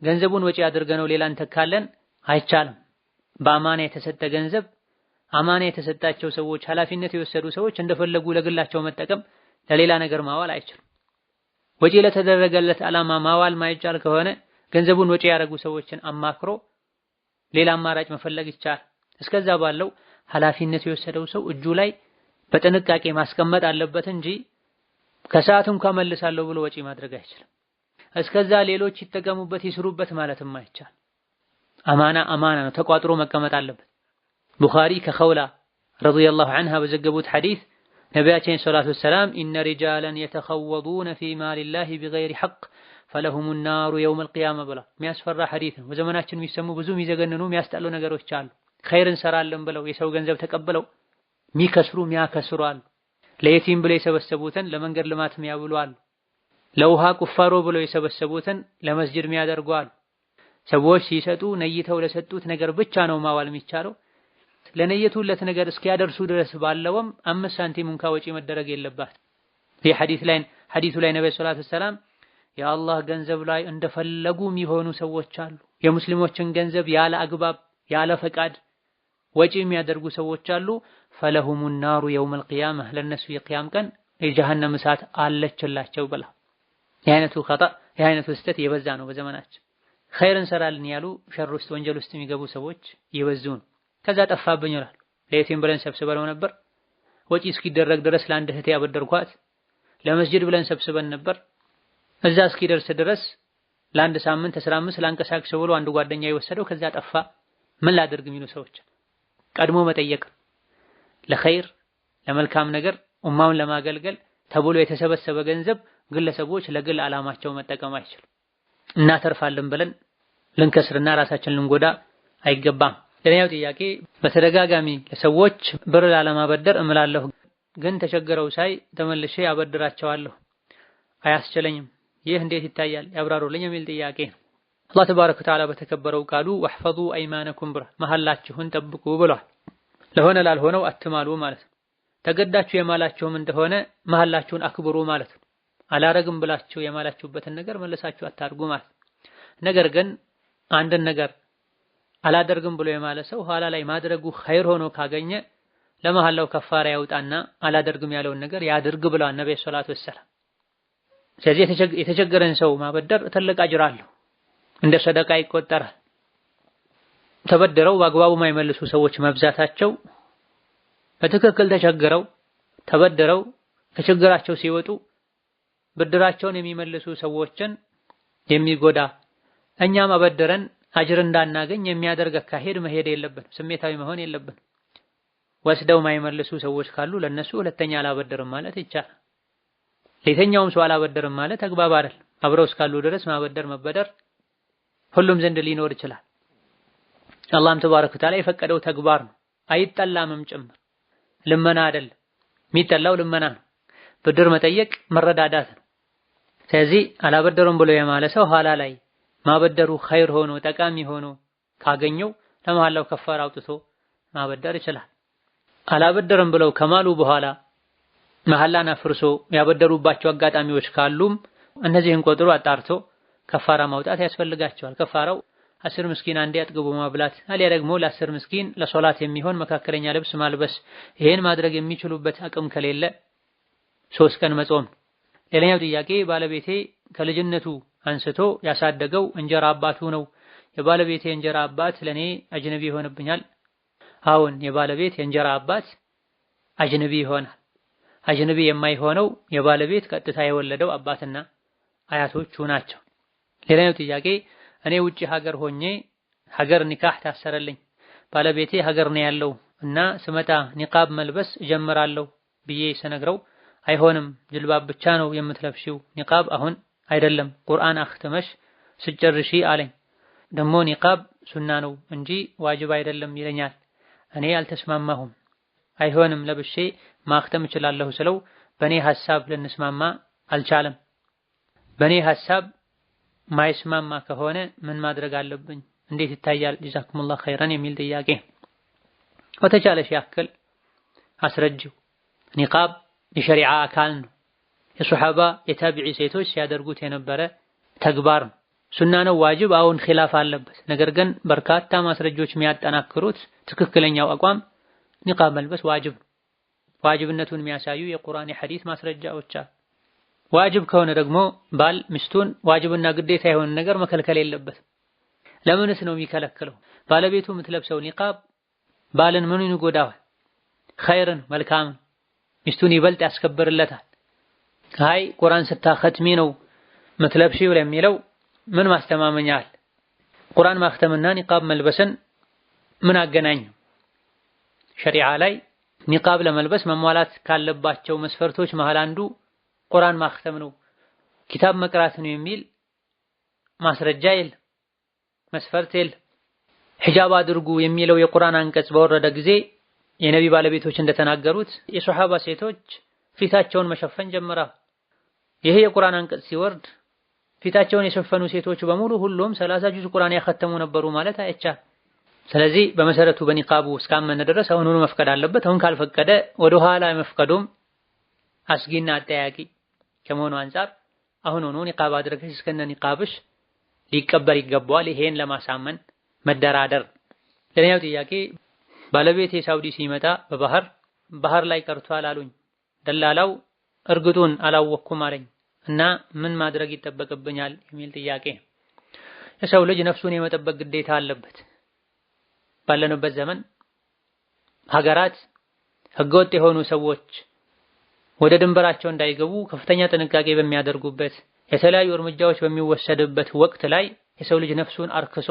ገንዘቡን ወጪ አድርገነው ሌላ እንተካለን አይቻልም። በአማና የተሰጠ ገንዘብ አማና የተሰጣቸው ሰዎች ኃላፊነት የወሰዱ ሰዎች እንደፈለጉ ለግላቸው መጠቀም ለሌላ ነገር ማዋል አይችሉም። ወጪ ለተደረገለት ዓላማ ማዋል ማይቻል ከሆነ ገንዘቡን ወጪ ያደረጉ ሰዎችን አማክሮ ሌላ አማራጭ መፈለግ ይቻላል። እስከዛ ባለው ኃላፊነት የወሰደው ሰው እጁ ላይ በጥንቃቄ ማስቀመጥ አለበት እንጂ ከሰዓት እንኳን መልሳለሁ ብሎ ወጪ ማድረግ አይችልም። እስከዛ ሌሎች ይጠቀሙበት ይስሩበት ማለትም አይቻል። አማና ነው፣ ተቋጥሮ መቀመጥ አለበት። ቡኻሪ ከኸውላ ረዲየላሁ ዐንሃ በዘገቡት ሐዲስ ነቢያችን ሰለላሁ ዐለይሂ ወሰለም ኢነ ሪጃለን የተኸወዱነ ፊ ማሊላሂ ቢገይሪ ሐቅ ፈለሁሙ ናሩ የውመል ቂያማ ብላ የሚያስፈራ ሐዲስ ነው። በዘመናችን የሚሰሙ ብዙ የሚዘገንኑ የሚያስጠሉ ነገሮች አሉ። ኸይር እንሰራለን ብለው የሰው ገንዘብ ተቀብለው ሚያከስሩ አሉ። ለየቲም ብለው የሰበሰቡትን ለመንገድ ልማት የሚያውሉ አሉ። ለውሃ ቁፋሮ ብለው የሰበሰቡትን ለመስጂድ የሚያደርጉ አሉ። ሰዎች ሲሰጡ ነይተው ለሰጡት ነገር ብቻ ነው ማዋል የሚቻለው። ለነየቱለት ነገር እስኪያደርሱ ድረስ ባለውም 5 ሳንቲም እንኳን ወጪ መደረግ የለባት። ይህ ሐዲሱ ላይ ነብዩ ሰለላሁ ዐለይሂ ወሰለም የአላህ ገንዘብ ላይ እንደፈለጉ የሚሆኑ ሰዎች አሉ። የሙስሊሞችን ገንዘብ ያለ አግባብ ያለ ፈቃድ ወጪ የሚያደርጉ ሰዎች አሉ። ፈለሁሙ ናሩ የውመል ቂያማ ለነሱ የቂያም ቀን የጀሃነም እሳት አለችላቸው ብላ። የአይነቱ ስህተት የበዛ ነው በዘመናችን። ኸይር እንሰራለን ያሉ ሸር ውስጥ ወንጀል ውስጥ የሚገቡ ሰዎች ይበዙን። ከዛ ጠፋብኝ ይላል። ለየቲም ብለን ሰብስበነው ነበር፣ ወጪ እስኪደረግ ድረስ ለአንድ እህቴ ያበደርኳት። ለመስጂድ ብለን ሰብስበን ነበር፣ እዛ እስኪደርስ ድረስ ለአንድ ሳምንት 15 ላንቀሳቅሰው ብሎ አንዱ ጓደኛ የወሰደው ከዛ ጠፋ። ምን ላድርግ የሚሉ ሰዎች ቀድሞ መጠየቅ። ለኸይር ለመልካም ነገር ኡማውን ለማገልገል ተብሎ የተሰበሰበ ገንዘብ ግለሰቦች ለግል ዓላማቸው መጠቀም አይችሉም። እናተርፋለን ብለን ልንከስርና ራሳችንን ልንጎዳ አይገባም። ሌላው ጥያቄ በተደጋጋሚ ለሰዎች ብር ላለማበደር እምላለሁ፣ ግን ተቸግረው ሳይ ተመልሼ አበድራቸዋለሁ፣ አያስችለኝም። ይህ እንዴት ይታያል ያብራሩልኝ የሚል ጥያቄ ነው። አላህ ተባረከ ወተዓላ በተከበረው ቃሉ ወህፈዙ አይማነኩም ብሏል፣ መሐላችሁን ጠብቁ ብሏል። ለሆነ ላልሆነው አትማሉ ማለት ነው። ተገዳችሁ የማላችሁም እንደሆነ መሐላችሁን አክብሩ ማለት ነው። አላረግም ብላችሁ የማላችሁበትን ነገር መልሳችሁ አታርጉ ማለት ነው። ነገር ግን አንድን ነገር አላደርግም ብሎ የማለ ሰው ኋላ ላይ ማድረጉ ኸይር ሆኖ ካገኘ ለመሐላው ከፋራ ያውጣና አላደርግም ያለውን ነገር ያድርግ ብለዋል ነብዩ ሰለላሁ ዐለይሂ ወሰለም። ስለዚህ የተቸገረን ሰው ማበደር ትልቅ አጅር አለው፣ እንደ ሰደቃ ይቆጠራል። ተበድረው በአግባቡ የማይመልሱ ሰዎች መብዛታቸው በትክክል ተቸግረው ተበድረው ከችግራቸው ሲወጡ ብድራቸውን የሚመልሱ ሰዎችን የሚጎዳ እኛም አበደረን አጅር እንዳናገኝ የሚያደርግ አካሄድ መሄድ የለብንም። ስሜታዊ መሆን የለብንም። ወስደው የማይመልሱ ሰዎች ካሉ ለነሱ ሁለተኛ አላበደርም ማለት ይቻላል። ለየትኛውም ሰው አላበደርም ማለት አግባብ አይደል። አብረው እስካሉ ድረስ ማበደር መበደር ሁሉም ዘንድ ሊኖር ይችላል። አላህም ተባረከ ወተዓላ የፈቀደው ተግባር ነው፣ አይጠላምም ጭምር። ልመና አይደል፣ የሚጠላው ልመና ነው። ብድር መጠየቅ መረዳዳት ነው። ስለዚህ አላበደሩም ብሎ የማለ ሰው ኋላ ላይ ማበደሩ ኸይር ሆኖ ጠቃሚ ሆኖ ካገኘው ለመሐላው ከፋራ አውጥቶ ማበደር ይችላል። አላበደረም ብለው ከማሉ በኋላ መሐላን አፍርሶ ያበደሩባቸው አጋጣሚዎች ካሉም እነዚህን ቆጥሮ አጣርቶ ከፋራ ማውጣት ያስፈልጋቸዋል። ከፋራው 10 ምስኪን አንዴ አጥግቦ ማብላት፣ አሊያ ደግሞ ለ10 ምስኪን ለሶላት የሚሆን መካከለኛ ልብስ ማልበስ። ይሄን ማድረግ የሚችሉበት አቅም ከሌለ 3 ቀን መጾም። ሌላኛው ጥያቄ ባለቤቴ ከልጅነቱ አንስቶ ያሳደገው እንጀራ አባቱ ነው። የባለቤቴ እንጀራ አባት ለኔ አጅነቢ ይሆንብኛል። አሁን የባለቤት የእንጀራ አባት አጅነቢ ይሆናል። አጅነቢ የማይሆነው የባለቤት ቀጥታ የወለደው አባትና አያቶቹ ናቸው። ሌላኛው ጥያቄ እኔ ውጪ ሀገር ሆኜ ሀገር ኒካህ ታሰረልኝ። ባለቤቴ ሀገር ነው ያለው እና ስመጣ ኒቃብ መልበስ እጀምራለሁ ብዬ ስነግረው አይሆንም ጅልባብ ብቻ ነው የምትለብሺው፣ ኒቃብ አሁን አይደለም ቁርአን አክተመሽ ስጨርሺ አለኝ። ደግሞ ኒቃብ ሱና ነው እንጂ ዋጅብ አይደለም ይለኛል። እኔ አልተስማማሁም። አይሆንም ለብሼ ማክተም እችላለሁ ስለው በኔ ሐሳብ ልንስማማ አልቻለም። በኔ ሐሳብ ማይስማማ ከሆነ ምን ማድረግ አለብኝ? እንዴት ይታያል? ጀዛኩሙላህ ኸይረን የሚል ጥያቄ። በተቻለሽ ያክል አስረጅው። ኒቃብ የሸሪዓ አካል ነው። የሱሐባ የታቢዒ ሴቶች ሲያደርጉት የነበረ ተግባር ነው። ሱና ነው ዋጅብ አሁን ኺላፍ አለበት። ነገር ግን በርካታ ማስረጃዎች የሚያጠናክሩት ትክክለኛው አቋም ኒቃብ መልበስ ዋጅብ ነው። ዋጅብነቱን የሚያሳዩ የቁርአን የሐዲስ ማስረጃዎች አሉ። ዋጅብ ከሆነ ደግሞ ባል ሚስቱን ዋጅብና ግዴታ የሆነ ነገር መከልከል የለበትም። ለምንስ ነው የሚከለክለው? ባለቤቱ የምትለብሰው ኒቃብ ባልን ምኑን ይጎዳዋል? ኸይርን መልካም ሚስቱን ይበልጥ ያስከብርለታል። አይ ቁርአን ስታኸትሚ ነው የምትለብሺው ለሚለው ምን ማስተማመኛ አለ? ቁርአን ማክተምና ኒቃብ መልበስን ምን አገናኘው? ሸሪዓ ላይ ኒቃብ ለመልበስ መሟላት ካለባቸው መስፈርቶች መሃል አንዱ ቁርአን ማክተም ነው፣ ኪታብ መቅራት ነው የሚል ማስረጃ የለም፣ መስፈርት የለም። ሒጃብ አድርጉ የሚለው የቁርአን አንቀጽ በወረደ ጊዜ የነቢ ባለቤቶች እንደተናገሩት የሱሐባ ሴቶች ፊታቸውን መሸፈን ጀመራል። ይሄ የቁርአን አንቀጽ ሲወርድ ፊታቸውን የሸፈኑ ሴቶች በሙሉ ሁሉም 30 ጁዝ ቁርአን ያከተሙ ነበሩ ማለት አይቻልም። ስለዚህ በመሰረቱ በኒቃቡ እስካመነ ድረስ አሁኑኑ መፍቀድ አለበት። አሁን ካልፈቀደ ወደ ኋላ መፍቀዱም አስጊና አጠያቂ ከመሆኑ አንፃር አሁኑኑ ኒቃብ አድርገሽ እስከነ ኒቃብሽ ሊቀበል ይገባዋል። ይሄን ለማሳመን መደራደር። ሌላኛው ጥያቄ ባለቤቴ ሳውዲ ሲመጣ ባህር ላይ ቀርቷል አሉኝ። ደላላው እርግጡን አላወቅኩም አለኝ እና ምን ማድረግ ይጠበቅብኛል የሚል ጥያቄ። የሰው ልጅ ነፍሱን የመጠበቅ ግዴታ አለበት። ባለንበት ዘመን ሀገራት ህገወጥ የሆኑ ሰዎች ወደ ድንበራቸው እንዳይገቡ ከፍተኛ ጥንቃቄ በሚያደርጉበት የተለያዩ እርምጃዎች በሚወሰድበት ወቅት ላይ የሰው ልጅ ነፍሱን አርክሶ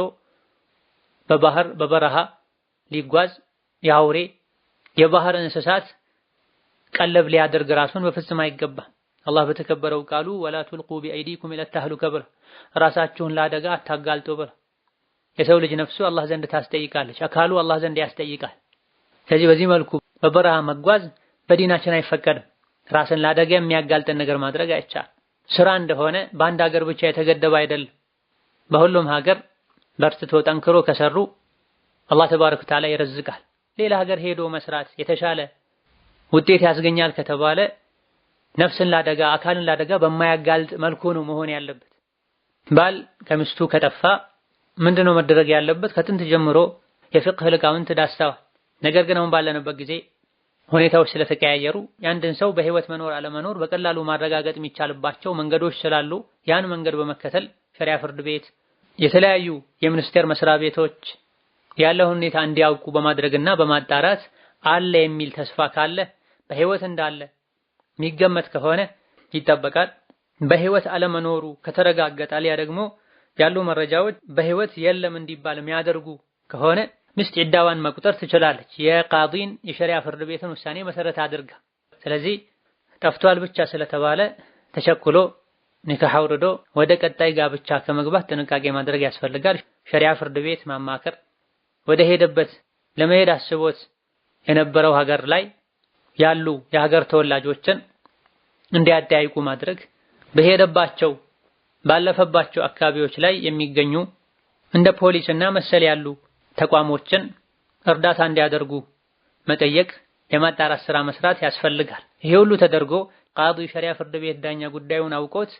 በባህር በበረሃ ሊጓዝ የአውሬ የባህር እንስሳት ቀለብ ሊያደርግ ራሱን በፍጹም አይገባም። አላህ በተከበረው ቃሉ ወላ ቱልቁ ቢአይዲኩም ኢላ ተህሉከ ብለ ራሳችሁን ለአደጋ አታጋልጡ ብለ። የሰው ልጅ ነፍሱ አላህ ዘንድ ታስጠይቃለች፣ አካሉ አላህ ዘንድ ያስጠይቃል። ስለዚህ በዚህ መልኩ በበረሃ መጓዝ በዲናችን አይፈቀድም። ራስን ለአደጋ የሚያጋልጥን ነገር ማድረግ አይቻልም። ስራ እንደሆነ በአንድ ሀገር ብቻ የተገደበ አይደለም። በሁሉም ሀገር በርትቶ ጠንክሮ ከሰሩ አላህ ተባረከ ወተዓላ ይረዝቃል። ሌላ ሀገር ሄዶ መስራት የተሻለ ውጤት ያስገኛል ከተባለ ነፍስን ለአደጋ አካልን ለአደጋ በማያጋልጥ መልኩ ነው መሆን ያለበት። ባል ከሚስቱ ከጠፋ ምንድነው መደረግ ያለበት? ከጥንት ጀምሮ የፍቅህ ሊቃውንት ዳስተዋል። ነገር ግን አሁን ባለንበት ጊዜ ሁኔታዎች ስለተቀያየሩ የአንድን ሰው በህይወት መኖር አለመኖር በቀላሉ ማረጋገጥ የሚቻልባቸው መንገዶች ስላሉ ያን መንገድ በመከተል ሸሪዓ ፍርድ ቤት፣ የተለያዩ የሚኒስቴር መስሪያ ቤቶች ያለው ሁኔታ እንዲያውቁ በማድረግና በማጣራት አለ የሚል ተስፋ ካለ በህይወት እንዳለ የሚገመት ከሆነ ይጠበቃል። በህይወት አለመኖሩ ከተረጋገጠ ያ ደግሞ ያሉ መረጃዎች በህይወት የለም እንዲባል የሚያደርጉ ከሆነ ሚስት ዒዳዋን መቁጠር ትችላለች፣ የቃዲን የሸሪዓ ፍርድ ቤትን ውሳኔ መሰረት አድርጋ። ስለዚህ ጠፍቷል ብቻ ስለተባለ ተቸኩሎ ኒካህ አውርዶ ወደ ቀጣይ ጋብቻ ከመግባት ጥንቃቄ ማድረግ ያስፈልጋል። ሸሪዓ ፍርድ ቤት ማማከር፣ ወደ ሄደበት ለመሄድ አስቦት የነበረው ሀገር ላይ ያሉ የሀገር ተወላጆችን እንዲያጠያይቁ ማድረግ፣ በሄደባቸው ባለፈባቸው አካባቢዎች ላይ የሚገኙ እንደ ፖሊስና መሰል ያሉ ተቋሞችን እርዳታ እንዲያደርጉ መጠየቅ፣ የማጣራት ስራ መስራት ያስፈልጋል። ይሄ ሁሉ ተደርጎ ቃዲ ሸሪዓ ፍርድ ቤት ዳኛ ጉዳዩን አውቆት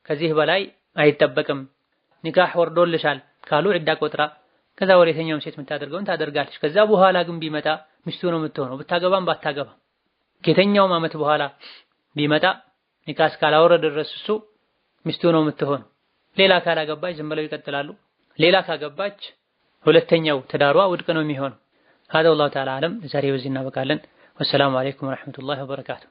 ከዚህ በላይ አይጠበቅም ኒካህ ወርዶልሻል ካሉ ዒዳ ቆጥራ ከዛ ወሬተኛውም ሴት የምታደርገውን ታደርጋለች። ከዛ በኋላ ግን ቢመጣ ሚስቱ ነው የምትሆነው፣ ብታገባም ባታገባም። ከየትኛውም ዓመት በኋላ ቢመጣ ኒካህ እስካላወረደ ድረስ እሱ ሚስቱ ነው የምትሆነው። ሌላ ካላገባች ዝም ብለው ይቀጥላሉ። ሌላ ካገባች ሁለተኛው ትዳሯ ውድቅ ነው የሚሆነው። هذا والله تعالى أعلم። ዛሬ በዚህ እናበቃለን። ወሰላሙ አለይኩም ወራህመቱላሂ ወበረካቱሁ።